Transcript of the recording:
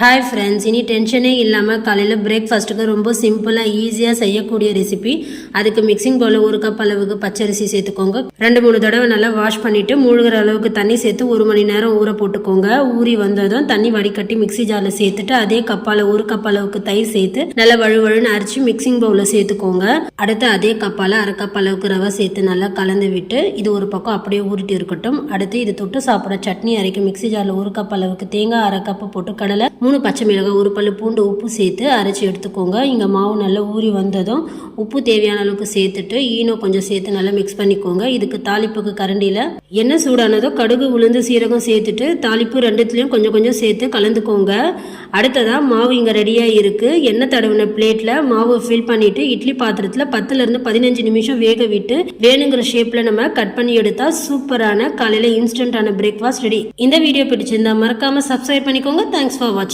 Hi friends, இனி டென்ஷனே இல்லாமல் காலையில் பிரேக்ஃபாஸ்ட்டுக்கு ரொம்ப சிம்பிளாக ஈஸியாக செய்யக்கூடிய ரெசிபி. அதுக்கு மிக்சிங் பவுலில் 1 கப் அளவுக்கு பச்சரிசி சேர்த்துக்கோங்க. 2-3 தடவை நல்லா வாஷ் பண்ணிவிட்டு மூழ்கிற அளவுக்கு தண்ணி சேர்த்து 1 மணி நேரம் ஊற போட்டுக்கோங்க. ஊறி வந்ததும் தண்ணி வடிகட்டி மிக்சி ஜாரில் சேர்த்துட்டு அதே கப்பால் 1 கப் அளவுக்கு தயிர் சேர்த்து நல்லா வழுவழுன்னு அரைச்சி மிக்சிங் பவுலில் சேர்த்துக்கோங்க. அடுத்து அதே கப்பால் 1/2 கப் அளவுக்கு ரவை சேர்த்து நல்லா கலந்து விட்டு இது ஒரு பக்கம் அப்படியே ஊறிட்டு இருக்கட்டும். அடுத்து இது தொட்டு சாப்பிட்ற சட்னி அரைக்க மிக்சி ஜாரில் 1 கப் அளவுக்கு தேங்காய், 1/2 கப் போட்டு கடலை, 3 பச்சை மிளகாய், 1 பல்லு பூண்டு, உப்பு சேர்த்து அரைச்சி எடுத்துக்கோங்க. இங்கே மாவு நல்லா ஊறி வந்ததும் உப்பு தேவையான அளவுக்கு சேர்த்துட்டு ஈனோ கொஞ்சம் சேர்த்து நல்லா மிக்ஸ் பண்ணிக்கோங்க. இதுக்கு தாளிப்புக்கு கரண்டியில் எண்ணெய் சூடானதோ கடுகு, உளுந்து, சீரகம் சேர்த்துட்டு தாளிப்பு ரெண்டுத்துலேயும் கொஞ்சம் கொஞ்சம் சேர்த்து கலந்துக்கோங்க. அடுத்ததாக மாவு இங்கே ரெடியாக இருக்குது. எண்ணெய் தடவின பிளேட்டில் மாவு ஃபில் பண்ணிவிட்டு இட்லி பாத்திரத்தில் 10லேருந்து 15 நிமிஷம் வேக விட்டு வேணுங்கிற ஷேப்பில் நம்ம கட் பண்ணி எடுத்தால் சூப்பரான காலையில் இன்ஸ்டன்டான பிரேக்ஃபாஸ்ட் ரெடி. இந்த வீடியோ பிடிச்சிருந்தா மறக்காமல் சப்ஸ்கிரைப் பண்ணிக்கோங்க. தேங்க்ஸ் ஃபார் வாட்சிங்.